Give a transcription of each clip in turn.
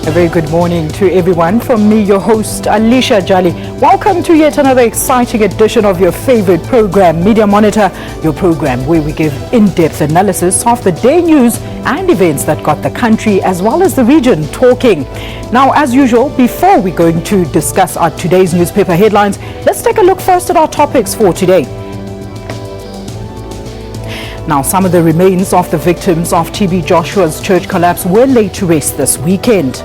A very good morning to everyone from me, your host, Alicia Jali. Welcome to yet another exciting edition of your favorite program, Media Monitor, your program where we give in-depth analysis of the day news and events that got the country as well as the region talking. Now, as usual, before we're going to discuss our today's newspaper headlines, let's take a look first at our topics for today. Now, some of the remains of the victims of TB Joshua's church collapse were laid to rest this weekend.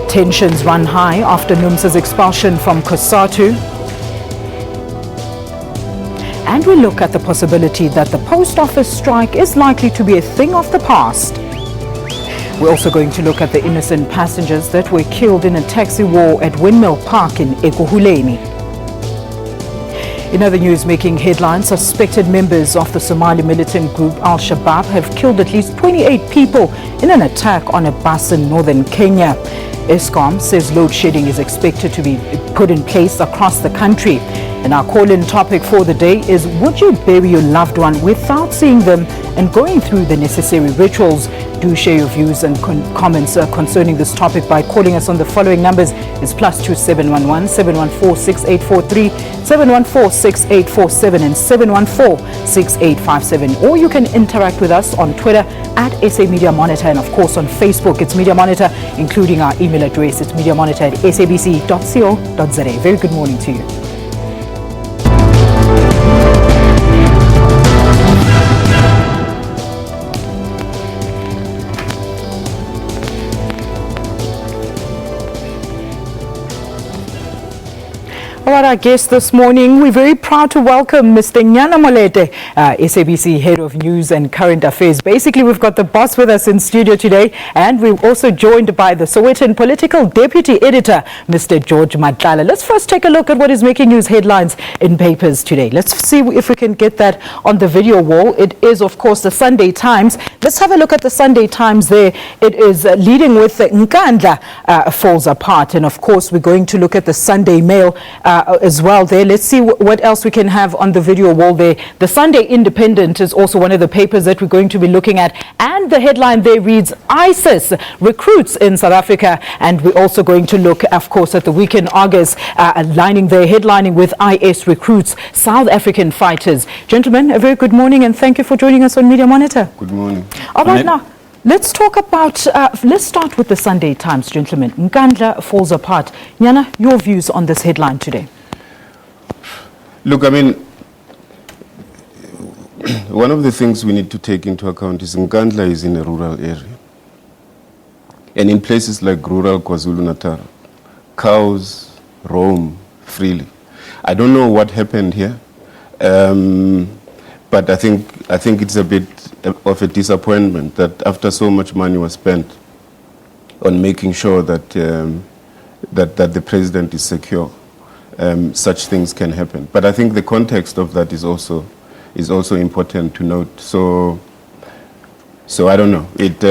Tensions run high after Numsa's expulsion from Cosatu. And we look at the possibility that the post office strike is likely to be a thing of the past. We're also going to look at the innocent passengers that were killed in a taxi war at Windmill Park in Ekurhuleni. In other news making headlines, suspected members of the Somali militant group al-Shabab have killed at least 28 people in an attack on a bus in northern Kenya. Eskom says load shedding is expected to be put in place across the country. And our call-in topic for the day is, would you bury your loved one without seeing them and going through the necessary rituals? Do share your views and comments concerning this topic by calling us on the following numbers. It's +2711 714 6843, 714 6847 and 714 6857. Or you can interact with us on Twitter at SA Media Monitor, and of course on Facebook it's Media Monitor, including our email address. It's mediamonitor@sabc.co.za. Very good morning to you. Our guest this morning, we're very proud to welcome Mr. Nyana Molete, SABC Head of News and Current Affairs. Basically, we've got the boss with us in studio today, and we're also joined by the Sowetan Political Deputy Editor, Mr. George Matlala. Let's first take a look at what is making news headlines in papers today. Let's see if we can get that on the video wall. It is, of course, the Sunday Times. Let's have a look at the Sunday Times there. It is leading with Nkandla falls apart, and of course, we're going to look at the Sunday Mail as well there. Let's see what else we can have on the video wall there. The Sunday Independent is also one of the papers that we're going to be looking at, and the headline there reads, ISIS recruits in South Africa. And we're also going to look, of course, at the Weekend Argus headlining with IS recruits South African fighters. Gentlemen, a very good morning and thank you for joining us on Media Monitor. Good morning. All right, now let's talk about, let's start with the Sunday Times, gentlemen. Nkandla falls apart. Nyana, your views on this headline today? Look, I mean, one of the things we need to take into account is Nkandla is in a rural area. And in places like rural KwaZulu-Natal, cows roam freely. I don't know what happened here, but I think it's a bit of a disappointment that after so much money was spent on making sure that that the president is secure, such things can happen. But I think the context of that is also important to note. So I don't know. It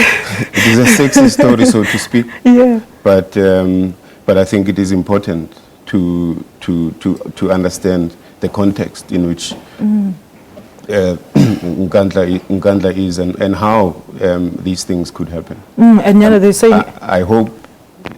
it is a sexy story, so to speak. Yeah. But I think it is important to understand the context in which Nkandla is and how these things could happen. And you know, they say, I hope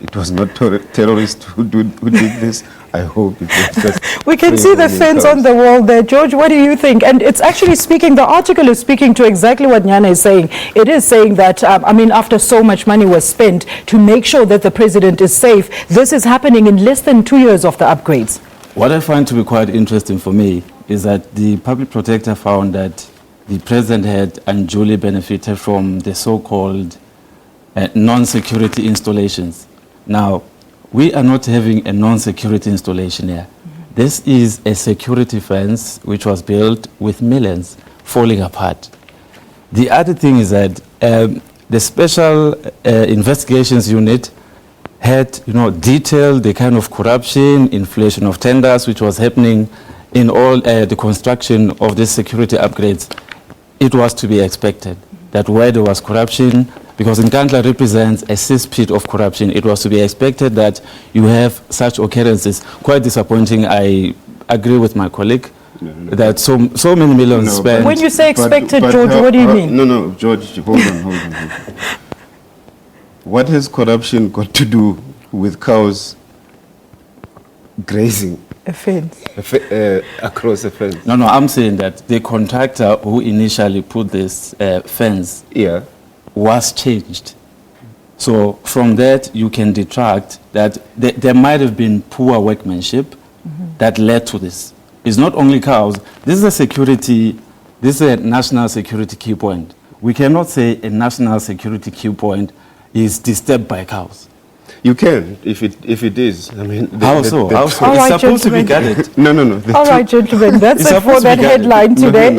it was not terrorists who did this. I hope it was just... We can see the fence on the wall there. George, what do you think? And it's actually speaking, the article is speaking to exactly what Nyana is saying. It is saying that, I mean, after so much money was spent to make sure that the president is safe, this is happening in less than 2 years of the upgrades. What I find to be quite interesting for me is that the public protector found that the president had unduly benefited from the so-called non-security installations. Now, we are not having a non-security installation here. This is a security fence which was built with millions falling apart. The other thing is that the special investigations unit had, detailed the kind of corruption, inflation of tenders, which was happening in all the construction of these security upgrades. It was to be expected that where there was corruption, because Nkandla represents a cesspit of corruption, it was to be expected that you have such occurrences. Quite disappointing. I agree with my colleague that so many millions No, spent. When you say expected, George, what do you mean? No, George, hold on. What has corruption got to do with cows grazing A fence. across a fence? No, I'm saying that the contractor who initially put this fence Yeah. was changed. So from that, you can detract that there might have been poor workmanship that led to this. It's not only cows. This is a national security key point. We cannot say a national security key point is disturbed by cows. You can, if it is. I mean, How so? All It's right, supposed to be gentlemen. guarded. No. All right, gentlemen, that's It's it for supposed to that be guarded. headline today.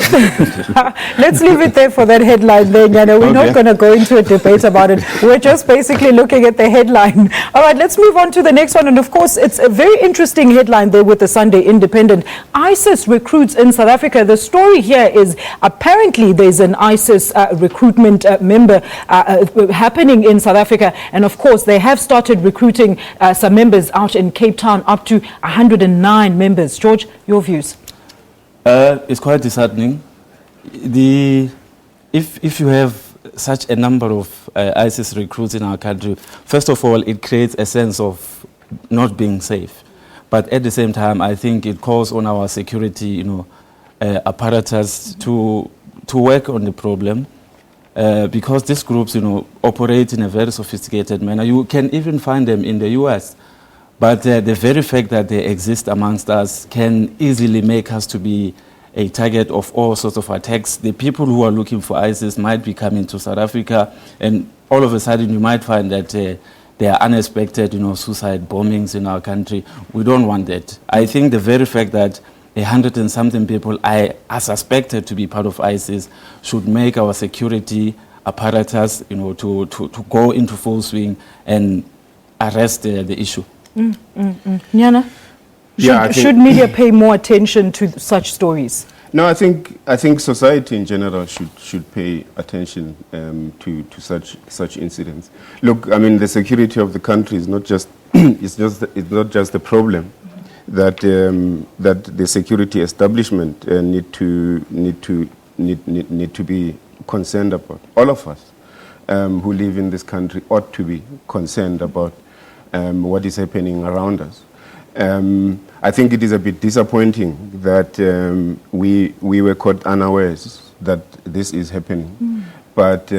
Let's leave it there for that headline then, Yana. We're not Okay. going to go into a debate about it. We're just basically looking at the headline. All right, let's move on to the next one. And of course, it's a very interesting headline there with the Sunday Independent. ISIS recruits in South Africa. The story here is apparently there's an ISIS recruitment member happening in South Africa. And of course, they have started recruiting some members out in Cape Town, up to 109 members. George, your views? It's quite disheartening. If you have such a number of ISIS recruits in our country, first of all, it creates a sense of not being safe. But at the same time, I think it calls on our security, apparatus to work on the problem. Because these groups, operate in a very sophisticated manner. You can even find them in the US. But the very fact that they exist amongst us can easily make us to be a target of all sorts of attacks. The people who are looking for ISIS might be coming to South Africa, and all of a sudden you might find that there are unexpected, suicide bombings in our country. We don't want that. I think the very fact that 100 and something people are suspected to be part of ISIS should make our security apparatus, to go into full swing and arrest the issue. Nyana? Yeah, Should media pay more attention to such stories? No, I think society in general should pay attention to such incidents. Look, I mean, the security of the country is not just it's not just a problem that the security establishment need to be concerned about. All of us who live in this country ought to be concerned about what is happening around us. I think it is a bit disappointing that we were caught unawares that this is happening. But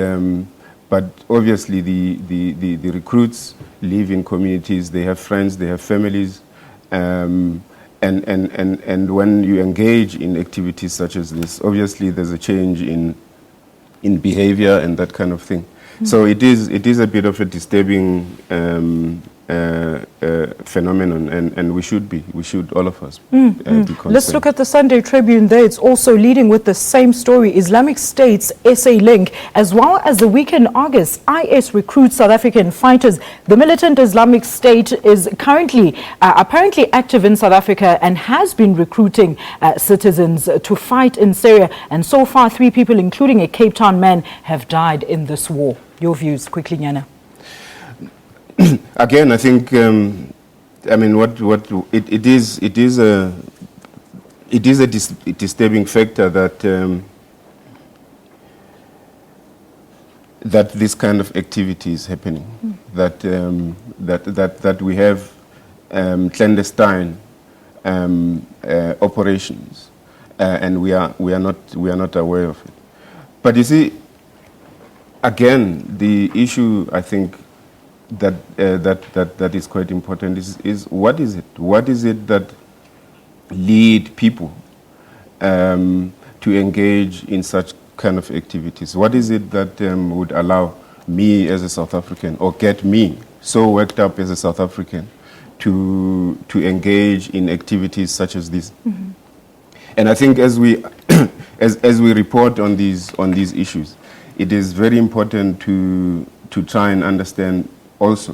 obviously the recruits live in communities, they have friends, they have families, and when you engage in activities such as this, obviously there's a change in behavior and that kind of thing. So it is a bit of a disturbing phenomenon, and we should all of us be concerned. Let's look at the Sunday Tribune there. It's also leading with the same story. Islamic State's SA link, as well as the weekend August, IS recruits South African fighters. The militant Islamic State is currently apparently active in South Africa and has been recruiting citizens to fight in Syria. And so far, 3 people, including a Cape Town man, have died in this war. Your views, quickly, Nyana. Again, I think I mean it is a disturbing factor that that this kind of activity is happening. That we have clandestine operations, and we are not aware of it. But you see, again, the issue I think that is quite important is what is it? What is it that lead people to engage in such kind of activities? What is it that would allow me as a South African, or get me so worked up as a South African, to engage in activities such as this? And I think as we as we report on these issues, it is very important to try and understand also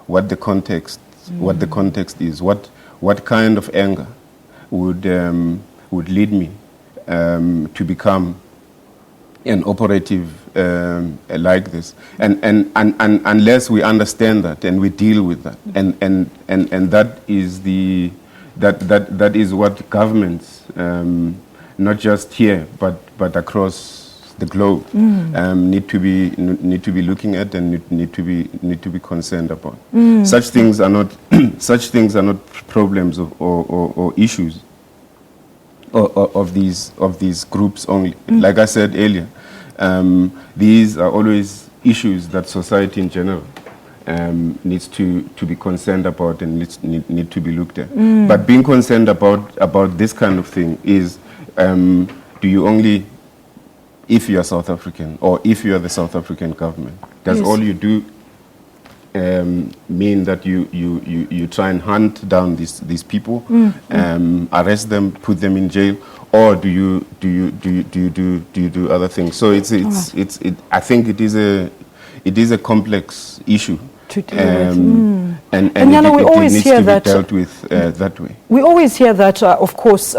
what the context is, what kind of anger would lead me to become an operative like this, and unless we understand that and we deal with that, and that is the that is what governments, not just here but across the globe, need to be looking at and need to be concerned about. Such things are not problems or issues of these groups only. Like I said earlier, these are always issues that society in general needs to be concerned about and need to be looked at. But being concerned about this kind of thing is, do you only, if you are South African or if you are the South African government, does all you do mean that you try and hunt down these people, arrest them, put them in jail, or do you do other things? So I think it is a complex issue. To deal with. And Nyana, we always needs hear to be that dealt with that way. We always hear that, of course,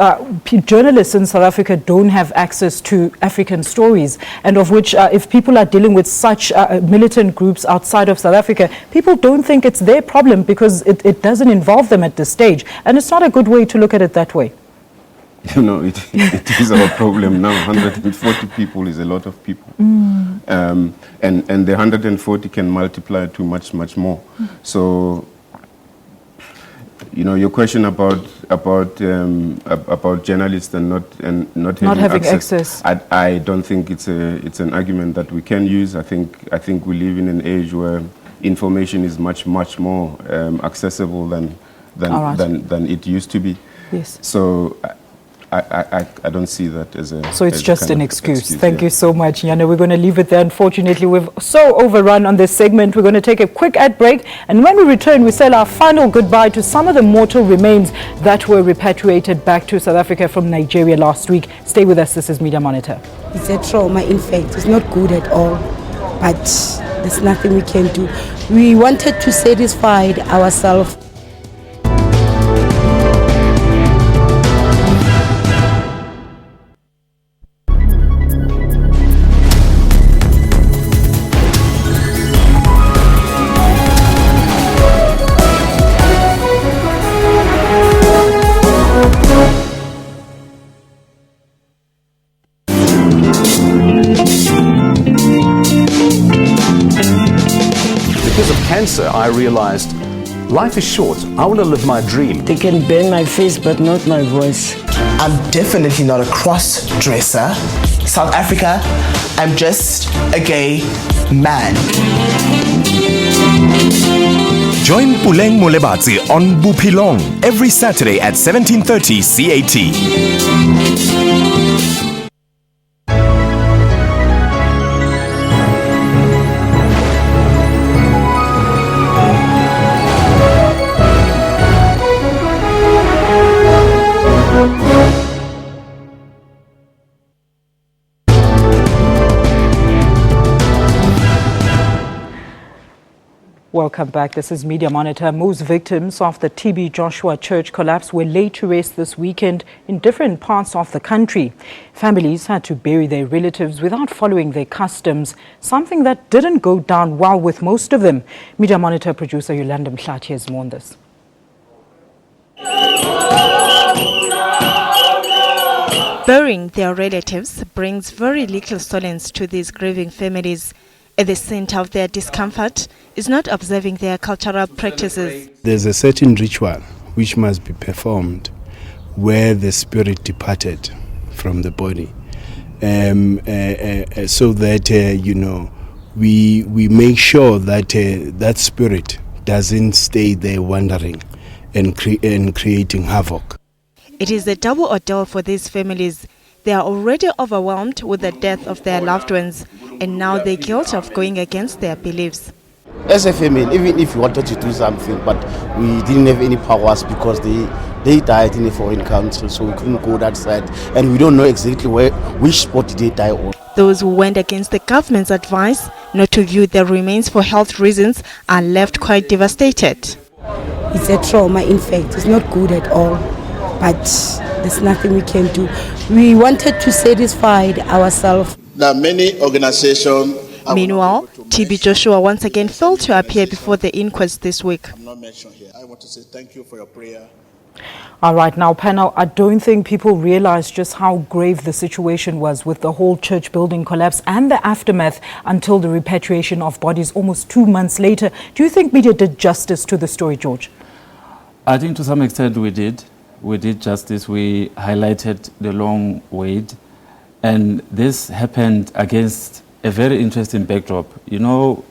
journalists in South Africa don't have access to African stories, and of which, if people are dealing with such militant groups outside of South Africa, people don't think it's their problem because it doesn't involve them at this stage, and it's not a good way to look at it that way. You know, it is our problem now. 140 people is a lot of people. And the 140 can multiply to much more. So, you know, your question about journalists and not having access. I don't think it's an argument that we can use. I think we live in an age where information is much more accessible than it used to be. Yes. So I don't see that as a... So it's just an excuse. Thank you so much, Nyana. We're going to leave it there. Unfortunately, we've so overrun on this segment. We're going to take a quick ad break. And when we return, we say our final goodbye to some of the mortal remains that were repatriated back to South Africa from Nigeria last week. Stay with us. This is Media Monitor. It's a trauma, in fact. It's not good at all. But there's nothing we can do. We wanted to satisfy ourselves. I realized life is short. I want to live my dream. They can burn my face, but not my voice. I'm definitely not a cross-dresser. South Africa, I'm just a gay man. Join Puleng Molebatsi on Bupilong every Saturday at 17:30 CAT. Welcome back. This is Media Monitor. Most victims of the TB Joshua Church collapse were laid to rest this weekend in different parts of the country. Families had to bury their relatives without following their customs, something that didn't go down well with most of them. Media Monitor producer Yolanda Mhlati has more on this. Burying their relatives brings very little solace to these grieving families. At the center of their discomfort is not observing their cultural practices. There's a certain ritual which must be performed where the spirit departed from the body, so that we make sure that that spirit doesn't stay there wandering and creating havoc. It is a double ordeal for these families. They are already overwhelmed with the death of their loved ones, and now the guilt of going against their beliefs. As a family, even if we wanted to do something, but we didn't have any powers because they died in a foreign country, so we couldn't go that side, and we don't know exactly which spot did they die on. Those who went against the government's advice not to view their remains for health reasons are left quite devastated. It's a trauma, in fact. It's not good at all, but there's nothing we can do. We wanted to satisfy ourselves. There are many organizations. Meanwhile, TB Joshua once again failed to appear before the inquest this week. I'm not mentioned here. I want to say thank you for your prayer All right, now, panel, I don't think people realize just how grave the situation was with the whole church building collapse and the aftermath until the repatriation of bodies almost 2 months later. Do you think media did justice to the story, George? I think to some extent we did. We did justice. We highlighted the long wait. And this happened against a very interesting backdrop. You know,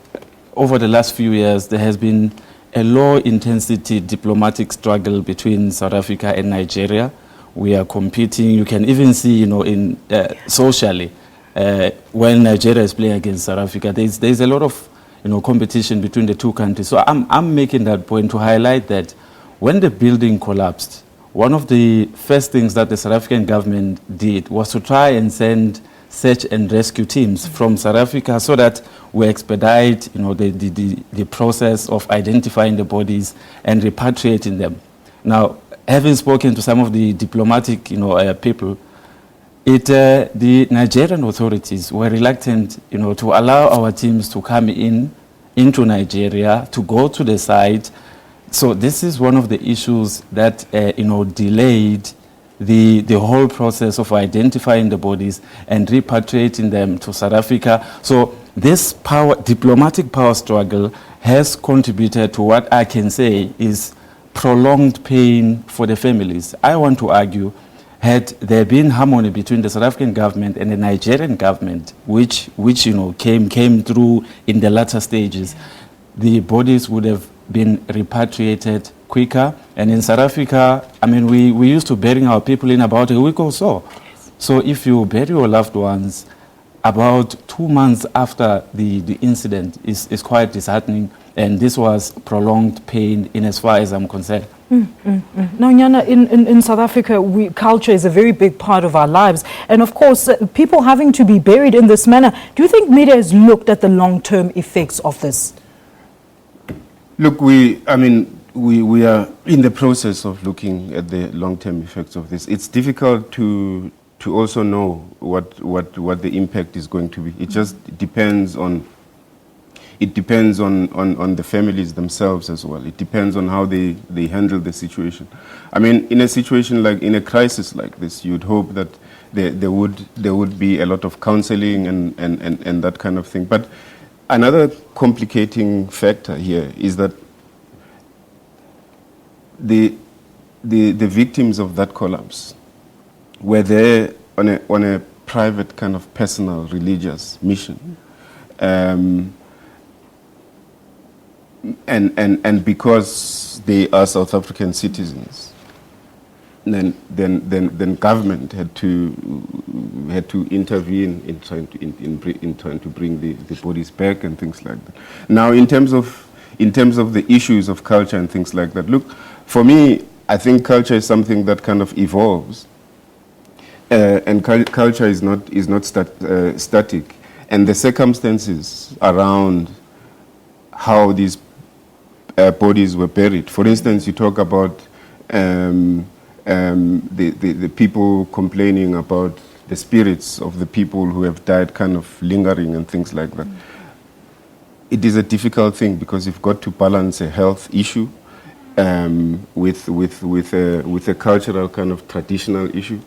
over the last few years, there has been a low-intensity diplomatic struggle between South Africa and Nigeria. We are competing. You can even see, you know, in socially, when Nigeria is playing against South Africa, there's a lot of, you know, competition between the two countries. So I'm making that point to highlight that when the building collapsed, one of the first things that the South African government did was to try and send search and rescue teams from South Africa so that we expedite, you know, the process of identifying the bodies and repatriating them. Now, having spoken to some of the diplomatic, you know, people, the Nigerian authorities were reluctant, you know, to allow our teams to come into Nigeria, to go to the site. So this is one of the issues that, you know, delayed the whole process of identifying the bodies and repatriating them to South Africa. So this diplomatic power struggle has contributed to what I can say is prolonged pain for the families. I want to argue, had there been harmony between the South African government and the Nigerian government, which you know came through in the latter stages, the bodies would have been repatriated quicker. And in South Africa, I mean, we used to burying our people in about a week or so. Yes. So if you bury your loved ones about 2 months after the incident is quite disheartening. And this was prolonged pain in as far as I'm concerned. Now, Nyana, in South Africa, culture is a very big part of our lives. And of course, people having to be buried in this manner. Do you think media has looked at the long-term effects of this? Look, we are in the process of looking at the long-term effects of this. It's difficult to also know what the impact is going to be. It just depends on. It depends on the families themselves as well. It depends on how they handle the situation. I mean, in a situation like, in a crisis like this, you'd hope that there would be a lot of counseling and that kind of thing. But another complicating factor here is that the victims of that collapse were there on a private kind of personal religious mission. And because they are South African citizens, then government had to intervene in trying to bring the bodies back and things like that. Now, in terms of the issues of culture and things like that, look, for me, I think culture is something that kind of evolves, and culture is not static, and the circumstances around how these bodies were buried. For instance, you talk about the people complaining about the spirits of the people who have died kind of lingering and things like that. It is a difficult thing because you've got to balance a health issue with a cultural kind of traditional issue.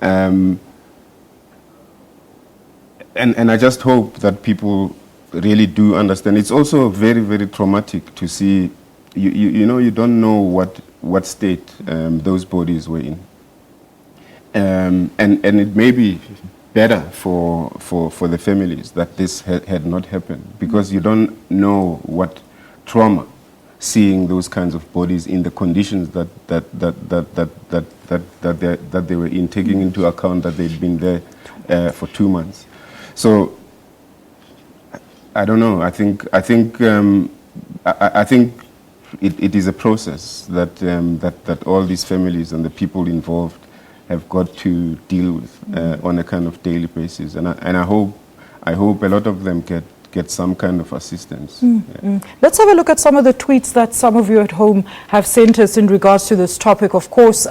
And I just hope that people really do understand. It's also very, very traumatic to see, you don't know what state those bodies were in. And it may be better for the families that this had not happened, because you don't know what trauma seeing those kinds of bodies in the conditions that they were in, taking into account that they'd been there for 2 months. So I don't know. I think it is a process that all these families and the people involved have got to deal with on a kind of daily basis, and I hope a lot of them get some kind of assistance. Let's have a look at some of the tweets that some of you at home have sent us in regards to this topic. Of course,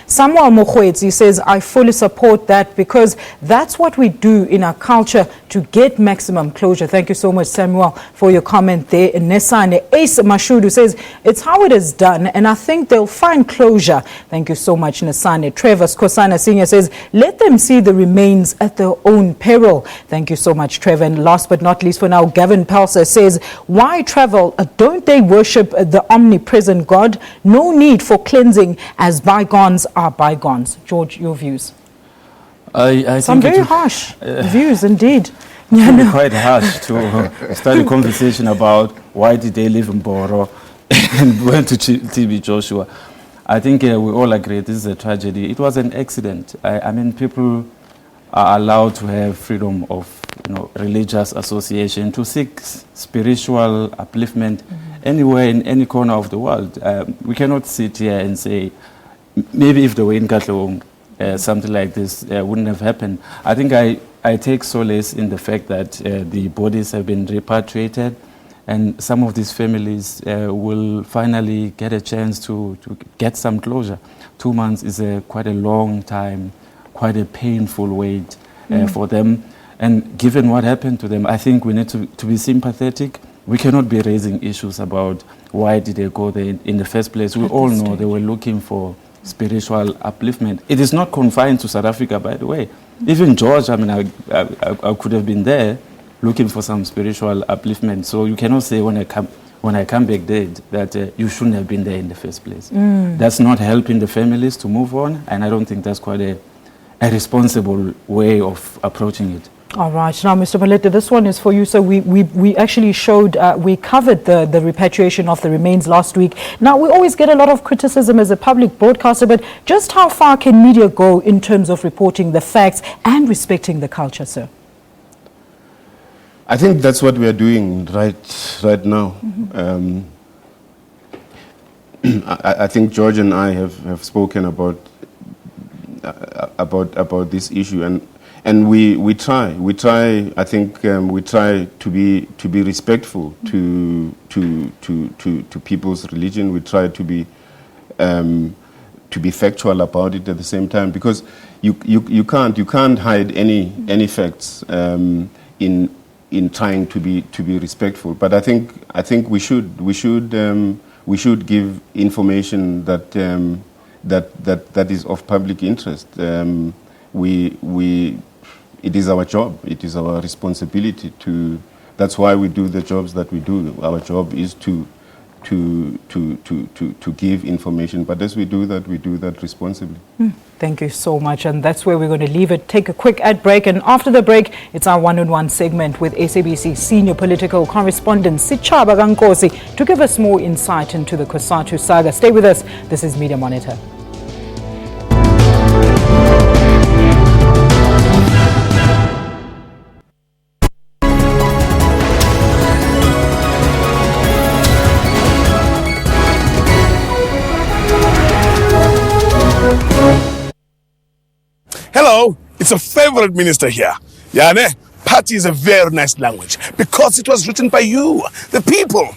Samuel Mokhwetsi says, I fully support that because that's what we do in our culture to get maximum closure. Thank you so much, Samuel, for your comment there. Nesane Ace Mashudu says, it's how it is done, and I think they'll find closure. Thank you so much, Nesane. Travis Kosana Senior says, let them see the remains at their own peril. Thank you so much, Trevor. And last but not least for now, Gavin Pelser says, why travel? Don't they worship the omnipresent God? No need for cleansing, as bygones are bygones. George, your views? I Some think very harsh views indeed. It would be quite harsh to start a conversation about why did they live in Boro and went to TB Joshua. I think we all agree this is a tragedy. It was an accident. I mean, people are allowed to have freedom of religious association, to seek spiritual upliftment anywhere in any corner of the world. We cannot sit here and say, maybe if they were in Katlong, something like this wouldn't have happened. I think I take solace in the fact that the bodies have been repatriated, and some of these families will finally get a chance to get some closure. 2 months is quite a long time, quite a painful wait for them. And given what happened to them, I think we need to be sympathetic. We cannot be raising issues about why did they go there in the first place. We all know they were looking for spiritual upliftment. It is not confined to South Africa, by the way. Even George, I mean, I could have been there looking for some spiritual upliftment. So you cannot say when I come back dead that you shouldn't have been there in the first place. That's not helping the families to move on, and I don't think that's quite a responsible way of approaching it. All right. Now, Mr. Malete, this one is for you. So we actually showed, we covered the repatriation of the remains last week. Now, we always get a lot of criticism as a public broadcaster, but just how far can media go in terms of reporting the facts and respecting the culture, sir? I think that's what we are doing right now. I think George and I have spoken about this issue, and we try. I think we try to be respectful to people's religion. We try to be factual about it at the same time, because you can't hide any facts in trying to be respectful. But I think we should give information that is of public interest. It is our job. It is our responsibility to. That's why we do the jobs that we do. Our job is to give information. But as we do that responsibly. Thank you so much. And that's where we're going to leave it. Take a quick ad break. And after the break, it's our one-on-one segment with SABC senior political correspondent Sichaba Gankosi to give us more insight into the Cosatu saga. Stay with us. This is Media Monitor. Hello, it's a favorite minister here. Yane, party is a very nice language because it was written by you, the people.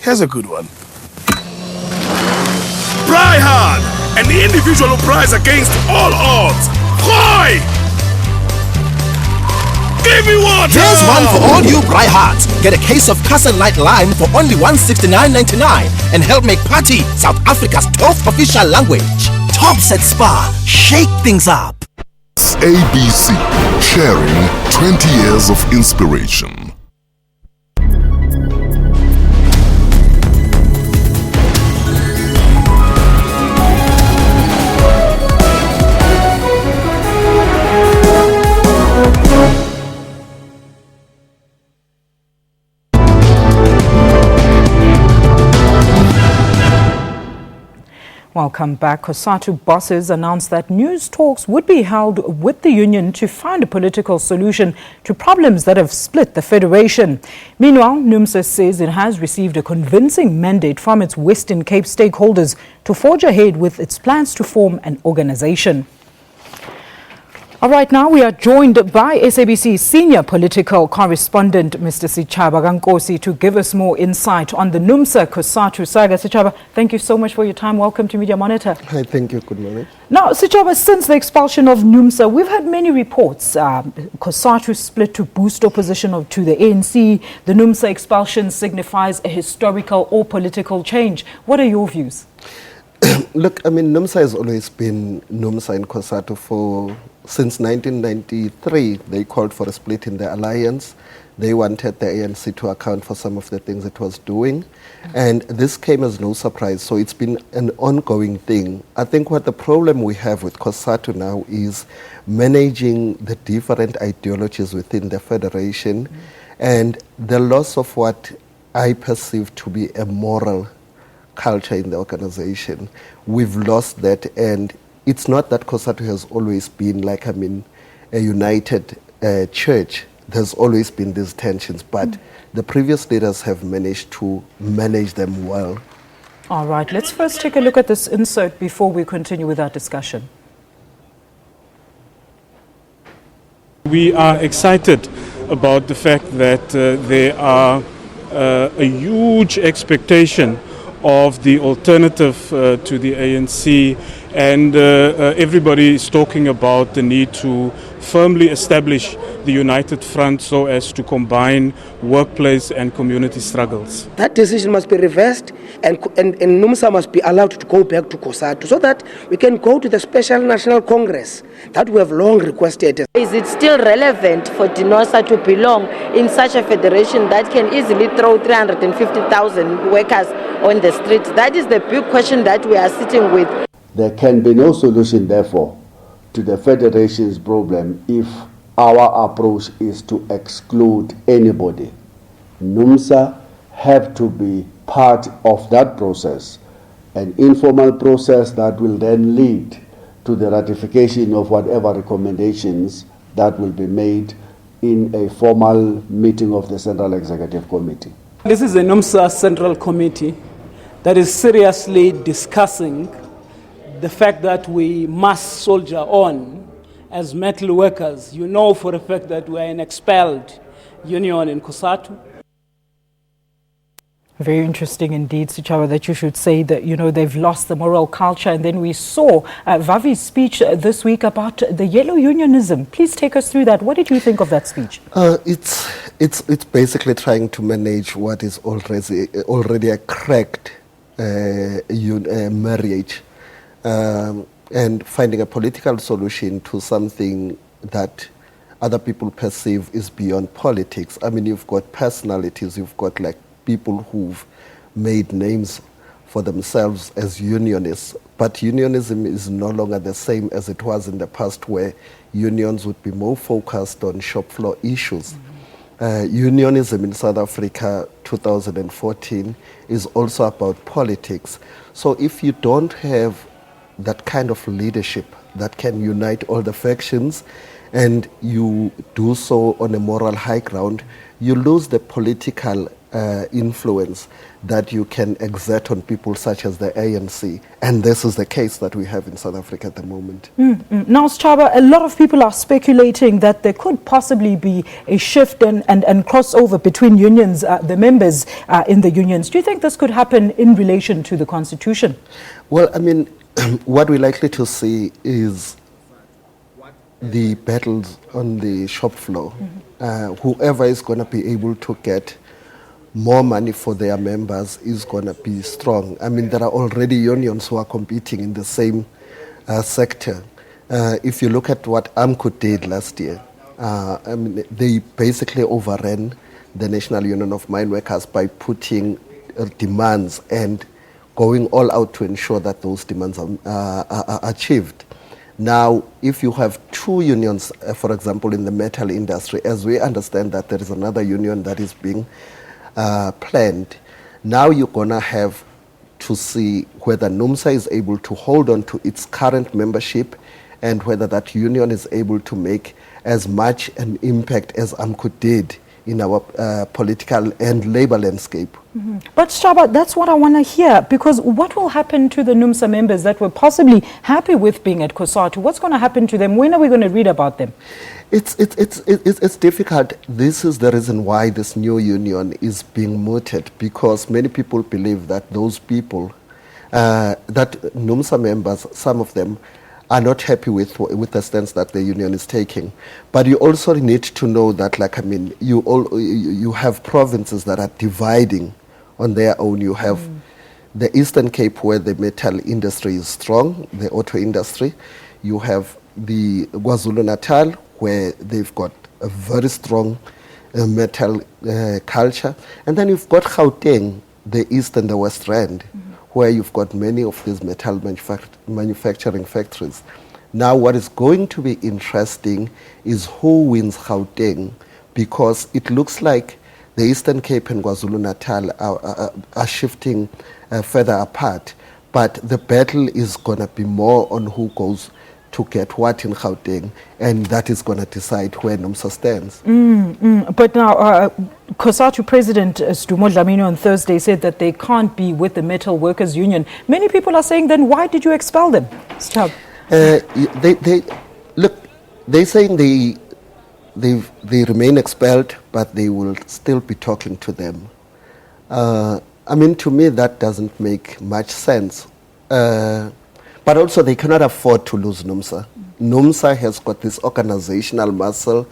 Here's a good one. Pry hard, an individual who pries against all odds. Hoi! Give me one! Here's one for all you Pry Hards. Get a case of Castle Light Lime for only $169.99 and help make party South Africa's 12th official language. Tops at Spa, shake things up. SABC, sharing 20 years of inspiration. Welcome back. Cosatu bosses announced that news talks would be held with the union to find a political solution to problems that have split the federation. Meanwhile, Numsa says it has received a convincing mandate from its Western Cape stakeholders to forge ahead with its plans to form an organization. All right, now we are joined by SABC senior political correspondent, Mr. Sichaba Gankosi, to give us more insight on the Numsa Cosatu saga. Sichaba, thank you so much for your time. Welcome to Media Monitor. Hi, thank you. Good morning. Now, Sichaba, since the expulsion of Numsa, we've had many reports. Cosatu split to boost opposition to the ANC. The Numsa expulsion signifies a historical or political change. What are your views? Look, I mean, Numsa has always been Numsa and Cosatu since 1993. They called for a split in the alliance. They wanted the ANC to account for some of the things it was doing. And this came as no surprise. So it's been an ongoing thing. I think what the problem we have with Cosatu now is managing the different ideologies within the federation and the loss of what I perceive to be a moral culture in the organization. We've lost that, and it's not that Cosatu has always been a united church. There's always been these tensions, but the previous leaders have managed to manage them well. All right, let's first take a look at this insert before we continue with our discussion. We are excited about the fact that there are a huge expectation of the alternative to the ANC, and everybody is talking about the need to firmly establish the united front so as to combine workplace and community struggles. That decision must be reversed, and Numsa must be allowed to go back to Cosatu so that we can go to the Special National Congress that we have long requested. Is it still relevant for Dinosa to belong in such a federation that can easily throw 350,000 workers on the streets? That is the big question that we are sitting with. There can be no solution, therefore, to the federation's problem if our approach is to exclude anybody. Numsa have to be part of that process, an informal process that will then lead to the ratification of whatever recommendations that will be made in a formal meeting of the Central Executive Committee. This is a Numsa Central Committee that is seriously discussing the fact that we must soldier on as metal workers. You know for a fact that we are an expelled union in Cosatu. Very interesting indeed, Sichaba, that you should say that, they've lost the moral culture. And then we saw Vavi's speech this week about the yellow unionism. Please take us through that. What did you think of that speech? It's basically trying to manage what is already a cracked marriage. And finding a political solution to something that other people perceive is beyond politics. I mean, you've got personalities, you've got people who've made names for themselves as unionists, but unionism is no longer the same as it was in the past, where unions would be more focused on shop floor issues. Unionism in South Africa 2014 is also about politics. So if you don't have that kind of leadership that can unite all the factions, and you do so on a moral high ground, you lose the political influence that you can exert on people such as the ANC. And this is the case that we have in South Africa at the moment. Now, Chaba, a lot of people are speculating that there could possibly be a shift and crossover between unions, the members in the unions. Do you think this could happen in relation to the Constitution? Well, I mean, what we're likely to see is the battles on the shop floor. Whoever is going to be able to get more money for their members is going to be strong. I mean, there are already unions who are competing in the same sector. If you look at what AMCU did last year, I mean, they basically overran the National Union of Mine Workers by putting demands and going all out to ensure that those demands are achieved. Now, if you have two unions, for example, in the metal industry, as we understand that there is another union that is being planned, now you're going to have to see whether Numsa is able to hold on to its current membership and whether that union is able to make as much an impact as AMCU did in our political and labor landscape. But Shaba, that's what I want to hear, because what will happen to the Numsa members that were possibly happy with being at Cosatu? What's going to happen to them? When are we going to read about them? It's difficult. This is the reason why this new union is being mooted, because many people believe that those people, that Numsa members, some of them, are not happy with the stance that the union is taking. But you also need to know that, like, I mean, you have provinces that are dividing on their own. You have the Eastern Cape, where the metal industry is strong, the auto industry. You have the KwaZulu-Natal, where they've got a very strong metal culture. And then you've got Gauteng, the East and the West Rand, where you've got many of these metal manufacturing factories. Now, what is going to be interesting is who wins Gauteng, because it looks like the Eastern Cape and KwaZulu-Natal are shifting further apart. But the battle is going to be more on who goes to get what in Gauteng, and that is going to decide where Numsa stands. But now, Cosatu President Stumo Dlamini on Thursday said that they can't be with the Metal Workers Union. Many people are saying, then why did you expel them? Stop. They're saying they remain expelled, but they will still be talking to them. I mean, to me, that doesn't make much sense. But also, they cannot afford to lose Numsa. Numsa has got this organizational muscle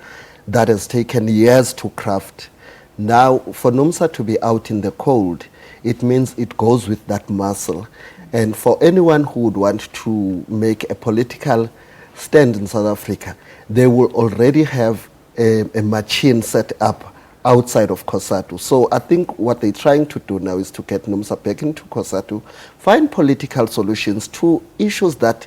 that has taken years to craft. Now, for Numsa to be out in the cold, it means it goes with that muscle. And for anyone who would want to make a political stand in South Africa, they will already have a machine set up outside of Cosatu. So I think what they're trying to do now is to get Numsa back into Cosatu, find political solutions to issues that,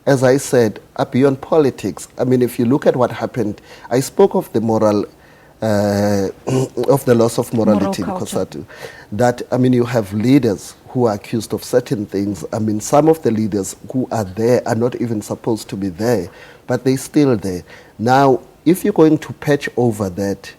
as I said, are beyond politics. I mean, if you look at what happened, I spoke of the of the loss of morality in Cosatu. That, I mean, you have leaders who are accused of certain things. I mean, some of the leaders who are there are not even supposed to be there, but they're still there. Now, if you're going to patch over that,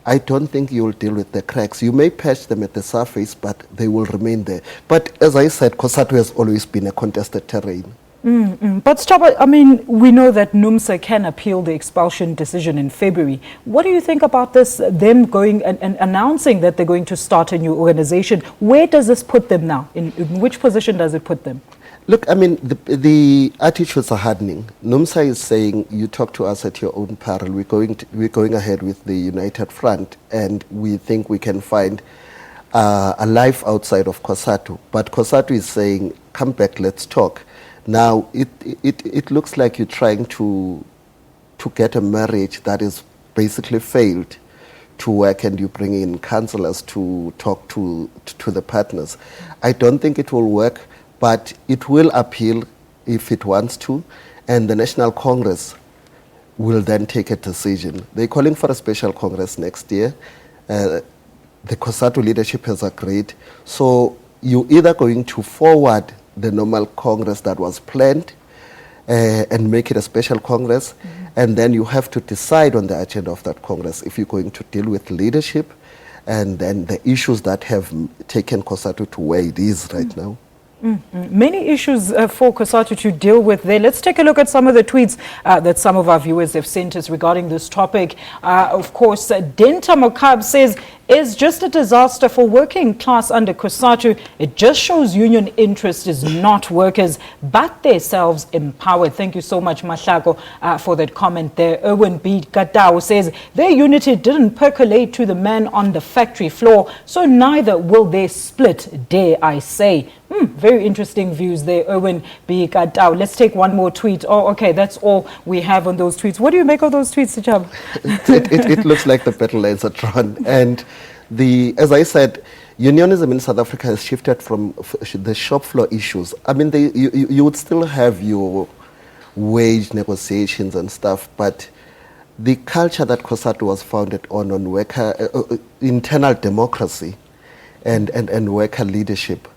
I don't think you'll deal with the cracks. You may patch them at the surface, but they will remain there. But as I said, Cosatu has always been a contested terrain. But Staba, I mean, we know that Numsa can appeal the expulsion decision in February. What do you think about this, them going and announcing that they're going to start a new organization? Where does this put them now? In which position does it put them? Look, I mean, the attitudes are hardening. Numsa is saying, you talk to us at your own peril. We're going ahead with the United Front, and we think we can find a life outside of Cosatu. But Cosatu is saying, come back, let's talk. Now, it looks like you're trying to get a marriage that is basically failed to work, and you bring in councillors to talk to the partners. I don't think it will work, but it will appeal if it wants to, and the National Congress will then take a decision. They're calling for a special Congress next year. The Cosatu leadership has agreed. So you're either going to forward the normal Congress that was planned and make it a special Congress, and then you have to decide on the agenda of that Congress if you're going to deal with leadership and then the issues that have taken Cosatu to where it is right now. Many issues for Cosatu to deal with there. Let's take a look at some of the tweets that some of our viewers have sent us regarding this topic. Of course, Denta Mokab says, is just a disaster for working class under Cosatu. It just shows union interest is not workers, but themselves empowered. Thank you so much, Mahlako, for that comment there. Erwin B. Gadao says, their unity didn't percolate to the man on the factory floor, so neither will they split, dare I say. Very interesting views there, Erwin B. Gadao. Let's take one more tweet. Oh, okay, that's all we have on those tweets. What do you make of those tweets, Sijab? It looks like the battle lines are drawn. And as I said, unionism in South Africa has shifted from the shop floor issues. I mean, you would still have your wage negotiations and stuff, but the culture that Cosatu was founded on worker internal democracy and worker leadership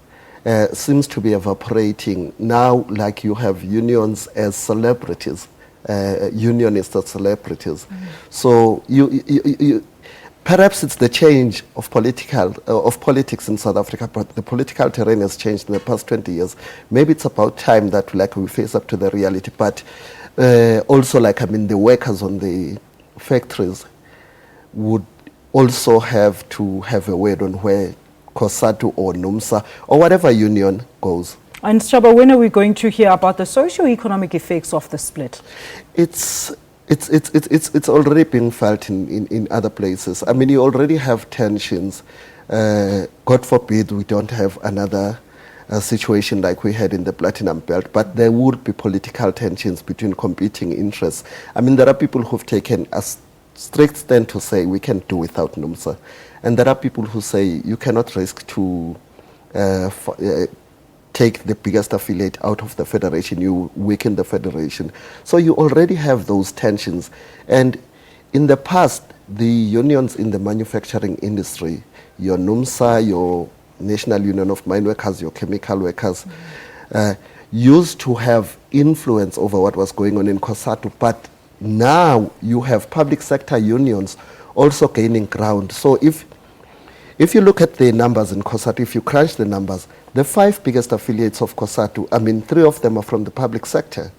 seems to be evaporating now. Like, you have unions as celebrities, unionists as celebrities. So perhaps it's the change of politics in South Africa, but the political terrain has changed in the past 20 years. Maybe it's about time that we face up to the reality, but also the workers on the factories would also have to have a word on where Cosatu or Numsa or whatever union goes. And Shaba, when are we going to hear about the socio-economic effects of the split? It's already been felt in other places. I mean, you already have tensions. God forbid we don't have another situation like we had in the Platinum Belt, but there would be political tensions between competing interests. I mean, there are people who've taken a strict stand to say we can do without Numsa. And there are people who say you cannot risk to take the biggest affiliate out of the federation, you weaken the federation. So you already have those tensions. And in the past, the unions in the manufacturing industry, your Numsa, your National Union of Mine Workers, your chemical workers, used to have influence over what was going on in Cosatu. But now you have public sector unions also gaining ground. So if you look at the numbers in Cosatu, if you crunch the numbers, the 5 biggest affiliates of Cosatu, I mean, 3 of them are from the public sector.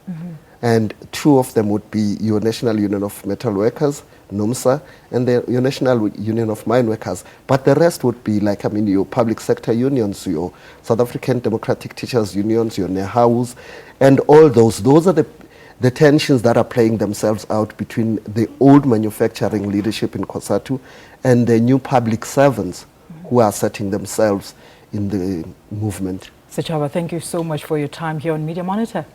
And 2 of them would be your National Union of Metal Workers, Numsa, and your National Union of Mine Workers. But the rest would be your public sector unions, your South African Democratic Teachers Unions, your NEHAUs, and all those. Those are the tensions that are playing themselves out between the old manufacturing leadership in Cosatu and the new public servants who are setting themselves in the movement. Sichaba, thank you so much for your time here on Media Monitor.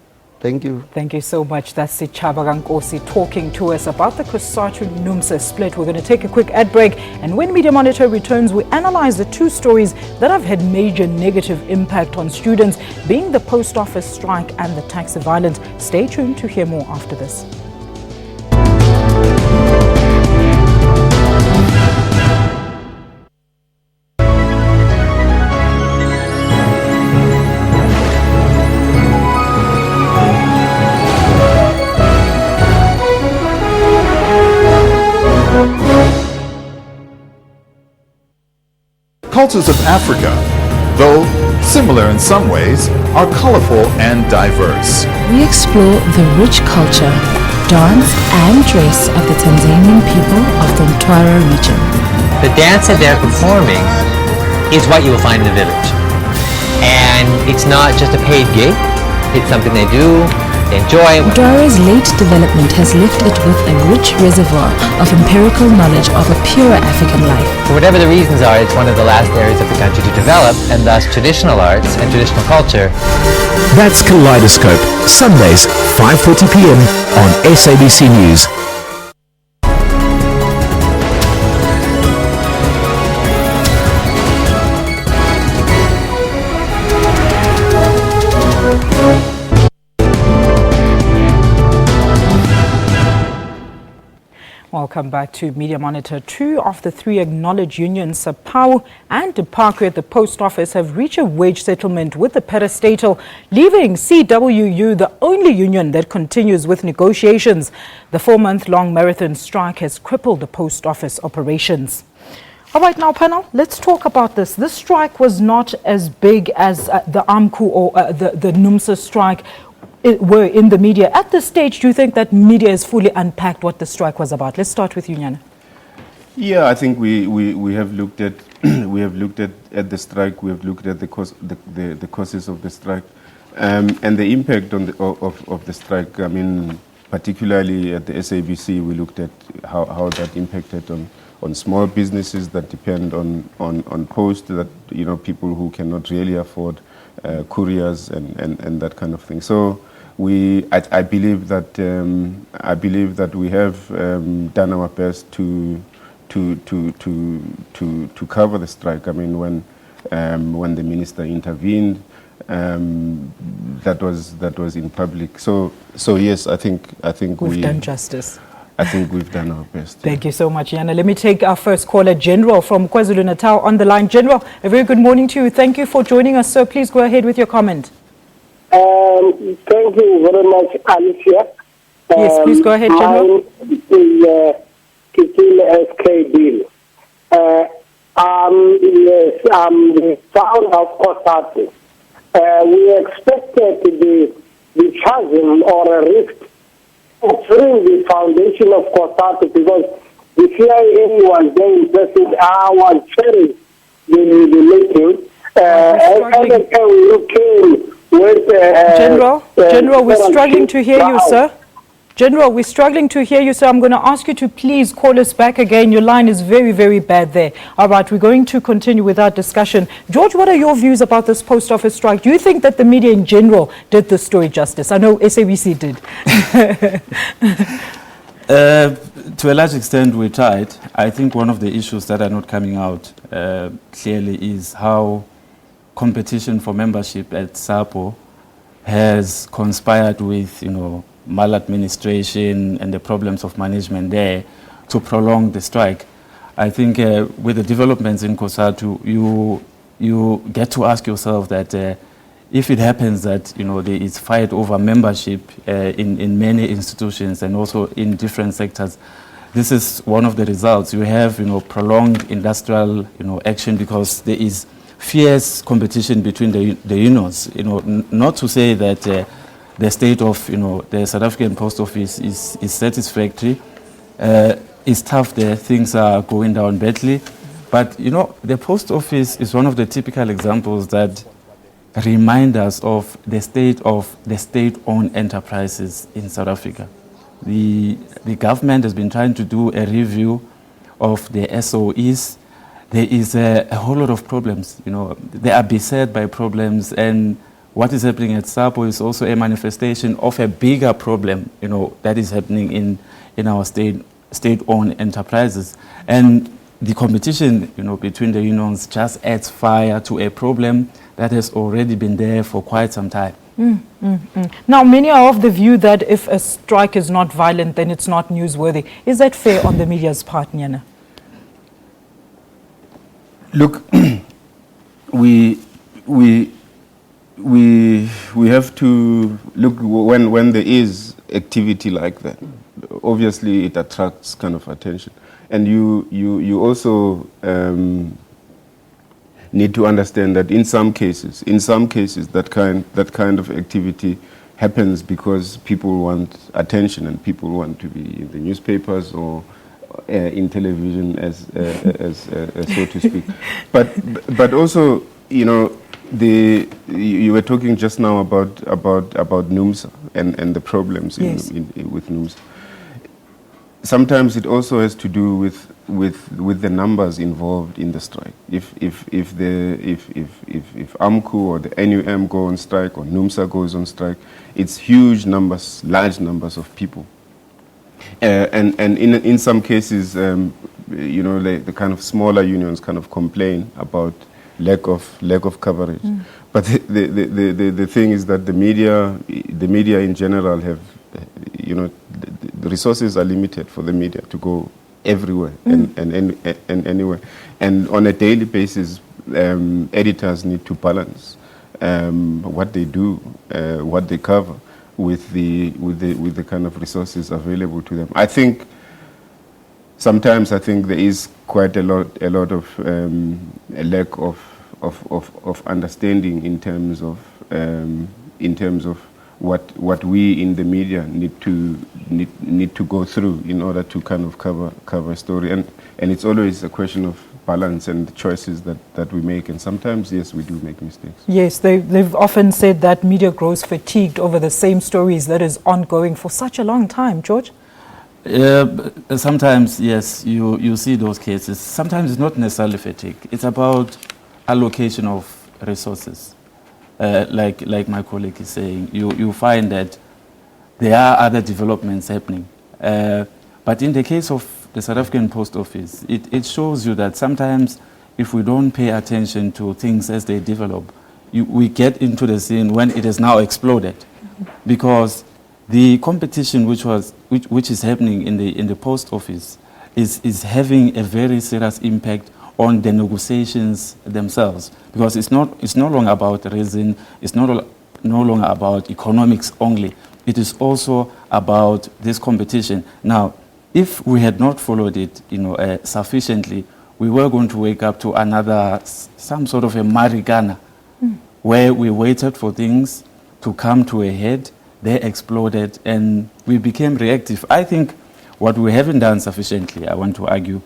Thank you. Thank you so much. That's Sichaba Gankosi talking to us about the Cosatu-Numsa split. We're going to take a quick ad break, and when Media Monitor returns, we analyze the 2 stories that have had major negative impact on students, being the post office strike and the taxi violence. Stay tuned to hear more after this. Cultures of Africa, though similar in some ways, are colorful and diverse. We explore the rich culture, dance and dress of the Tanzanian people of the Mtwara region. The dance that they're performing is what you will find in the village. And it's not just a paid gig, it's something they do, they enjoy. Mtwara's late development has left it with a rich reservoir of empirical knowledge of a pure African life. For whatever the reasons are, it's one of the last areas of the country to develop, and thus traditional arts and traditional culture. That's Kaleidoscope, Sundays, 5:40 p.m. on SABC News. Welcome back to Media Monitor. 2 of the 3 acknowledged unions, SAPAU and DeParque at the Post Office, have reached a wage settlement with the parastatal, leaving CWU the only union that continues with negotiations. The 4-month-long marathon strike has crippled the Post Office operations. All right, now, panel, let's talk about this. This strike was not as big as the AMCU or the Numsa strike were in the media. At this stage, do you think that media has fully unpacked what the strike was about? Let's start with you, Nyana. Yeah, I think we have looked at at the strike. We have looked at the causes of the strike, and the impact on of the strike. I mean, particularly at the SABC, we looked at how that impacted on small businesses that depend on post, that people who cannot really afford couriers and that kind of thing. So I believe that we have done our best to cover the strike. I mean, when the minister intervened, that was in public. So yes, I think we've done justice. I think we've done our best. Thank you so much, Yana. Let me take our first caller, General from KwaZulu-Natal, on the line. General, a very good morning to you. Thank you for joining us, sir. Please go ahead with your comment. Thank you very much, Alicia. Yes, please go ahead, General. The Kitile SK bill. Yes, the founder of Cosatu. We expected the chasm or a rift offering the foundation of Cosatu because the CIA was very interested, was sharing the making. And we came with... General, we're struggling to hear you, sir. General, we're struggling to hear you, so I'm going to ask you to please call us back again. Your line is very, very bad there. All right, we're going to continue with our discussion. George, what are your views about this post office strike? Do you think that the media in general did the story justice? I know SABC did. To a large extent, we tried. I think one of the issues that are not coming out clearly is how competition for membership at SAPO has conspired with, maladministration and the problems of management there to prolong the strike. I think with the developments in Cosatu, you get to ask yourself that if it happens that there is fight over membership in many institutions and also in different sectors, this is one of the results. You have prolonged industrial action because there is fierce competition between the unions. Not to say that the state of the South African Post Office is satisfactory. It's tough there. Things are going down badly, but the Post Office is one of the typical examples that remind us of the state of the state-owned enterprises in South Africa. The government has been trying to do a review of the SOEs. There is a whole lot of problems. They are beset by problems, and what is happening at SAPO is also a manifestation of a bigger problem, that is happening in our state-owned enterprises. And the competition, between the unions just adds fire to a problem that has already been there for quite some time. Now, many are of the view that if a strike is not violent, then it's not newsworthy. Is that fair on the media's part, Nyana? Look, we have to look when there is activity like that. Obviously, it attracts kind of attention, and you also need to understand that in some cases that kind of activity happens because people want attention and people want to be in the newspapers or in television, as so to speak. But also, you were talking just now about Numsa and the problems with Numsa. Sometimes it also has to do with the numbers involved in the strike. If AMCU or the NUM go on strike or Numsa goes on strike, it's huge numbers, large numbers of people. And in some cases, the kind of smaller unions kind of complain about lack of coverage. But the thing is that the media in general have, the resources are limited for the media to go everywhere and anywhere. And on a daily basis, editors need to balance what they do, what they cover, with the kind of resources available to them. I think sometimes there is quite a lot of a lack of understanding in terms of what we in the media need to go through in order to kind of cover a story, and it's always a question of balance and the choices that we make, and sometimes, yes, we do make mistakes. Yes, they've often said that media grows fatigued over the same stories that is ongoing for such a long time. George? Sometimes, yes, you see those cases. Sometimes it's not necessarily fatigue. It's about allocation of resources. Like my colleague is saying, you find that there are other developments happening. But in the case of the South African Post Office, it shows you that sometimes if we don't pay attention to things as they develop, we get into the scene when it has now exploded. Because the competition which is happening in the Post Office is having a very serious impact on the negotiations themselves, because it's no longer about reason, it's no longer about economics only. It is also about this competition. Now, if we had not followed it, sufficiently, we were going to wake up to another, some sort of a marigana, where we waited for things to come to a head, they exploded, and we became reactive. I think what we haven't done sufficiently, I want to argue,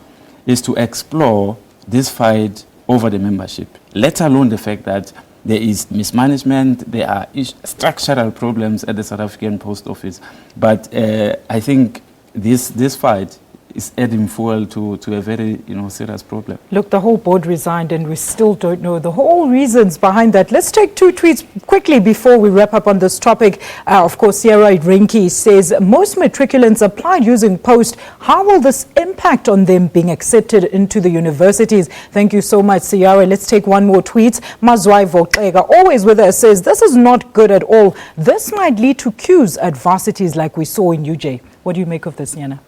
is to explore this fight over the membership, let alone the fact that there is mismanagement, there are structural problems at the South African Post Office. But I think this fight is adding fuel to a very serious problem. Look, the whole board resigned and we still don't know the whole reasons behind that. Let's take two tweets quickly before we wrap up on this topic. Of course, Sierra Rinki says, most matriculants applied using Post. How will this impact on them being accepted into the universities? Thank you so much, Sierra. Let's take one more tweet. Mazwai Votega, always with us, says, this is not good at all. This might lead to queues at varsities like we saw in UJ. What do you make of this, Nyana?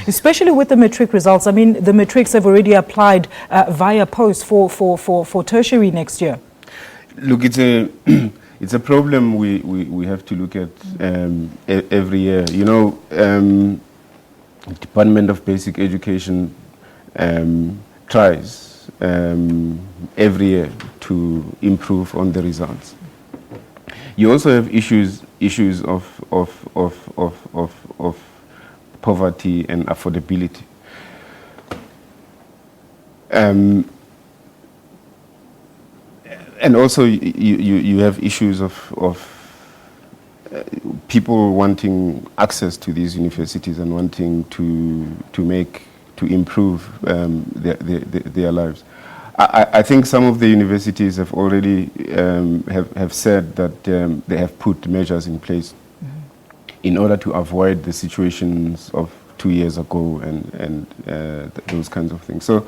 Especially with the matric results. I mean, the matrics have already applied via Post for tertiary next year. Look, it's a problem we have to look at every year. Department of Basic Education tries every year to improve on the results. You also have issues of poverty and affordability. And also you have issues of people wanting access to these universities and wanting to improve their lives. I think some of the universities have already have said that they have put measures in place in order to avoid the situations of 2 years ago and those kinds of things. So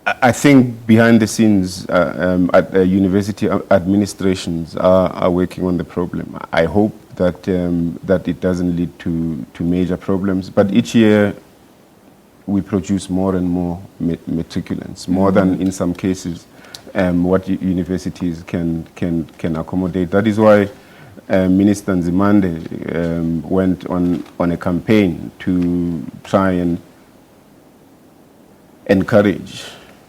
I think behind the scenes, university administrations are working on the problem. I hope that that it doesn't lead to major problems. But each year we produce more and more matriculants, more than in some cases what universities can accommodate. That is why Minister Nzimande went on a campaign to try and encourage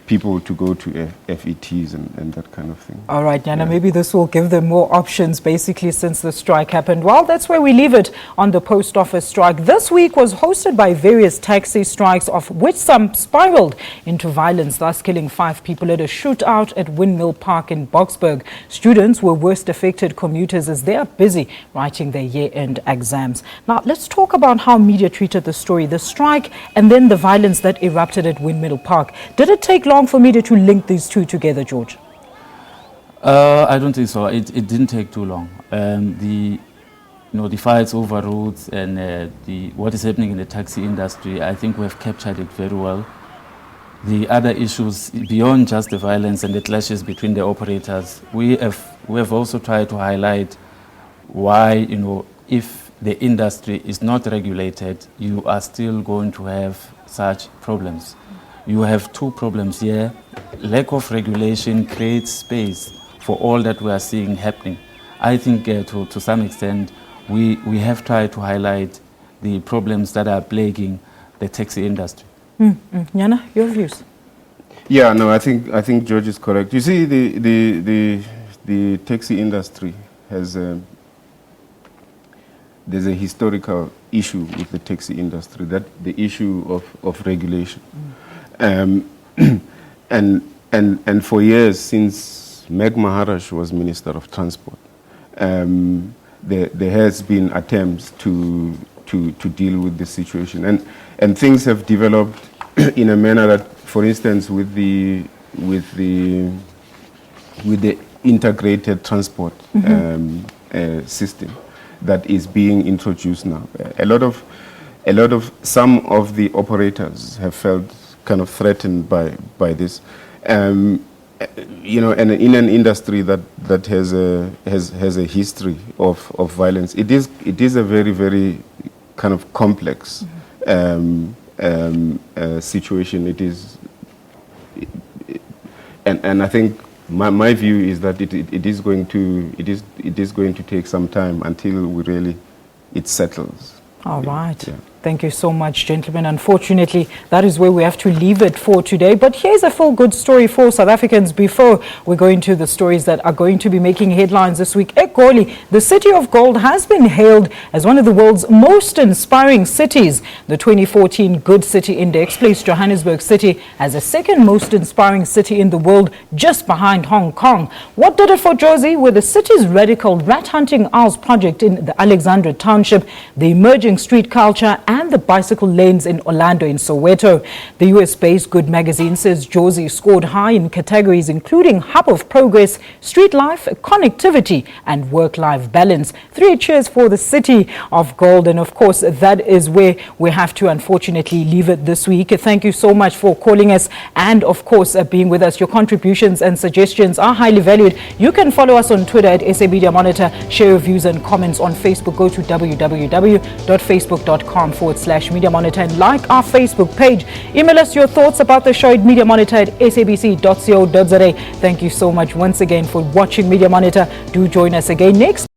people to go to FETs and that kind of thing. All right, Nyana, maybe this will give them more options, basically, since the strike happened. Well, that's where we leave it on the post office strike. This week was hosted by various taxi strikes, of which some spiraled into violence, thus killing 5 people at a shootout at Windmill Park in Boksburg. Students were worst affected commuters as they are busy writing their year-end exams. Now, let's talk about how media treated the story, the strike, and then the violence that erupted at Windmill Park. Did it take long for media to link these two together, George? I don't think so. It didn't take too long. The fights over roads and what is happening in the taxi industry, I think we have captured it very well. The other issues beyond just the violence and the clashes between the operators, we have also tried to highlight why, if the industry is not regulated, you are still going to have such problems. You have 2 problems here. Lack of regulation creates space for all that we are seeing happening. I think to some extent we have tried to highlight the problems that are plaguing the taxi industry. Nyana, your views? Yeah, no, I think George is correct. You see, the taxi industry has there's a historical issue with the taxi industry, that the issue of regulation. And for years, since Meg Maharaj was Minister of Transport, there has been attempts to deal with the situation, and things have developed in a manner that, for instance, with the integrated transport system that is being introduced now, some of the operators have felt kind of threatened by this, and in an industry that has a history of violence, it is a very, very kind of complex situation. It is, and I think my view is that it is going to take some time until it settles. All right. Yeah. Thank you so much, gentlemen. Unfortunately, that is where we have to leave it for today. But here's a full good story for South Africans before we go into the stories that are going to be making headlines this week. Ekurhuleni, the city of gold, has been hailed as one of the world's most inspiring cities. The 2014 Good City Index placed Johannesburg City as the second most inspiring city in the world, just behind Hong Kong. What did it for Jozi were the city's radical rat-hunting owls project in the Alexandra Township, the emerging street culture, and the bicycle lanes in Orlando in Soweto. The US-based Good magazine says Jozi scored high in categories including hub of progress, street life, connectivity, and work-life balance. 3 cheers for the city of gold. And of course, that is where we have to unfortunately leave it this week. Thank you so much for calling us and of course being with us. Your contributions and suggestions are highly valued. You can follow us on Twitter at SA Media Monitor. Share your views and comments on Facebook. Go to www.facebook.com/Media Monitor and like our Facebook page. Email us your thoughts about the show at Media Monitor at sabc.co.za. Thank you so much once again for watching Media Monitor. Do join us again next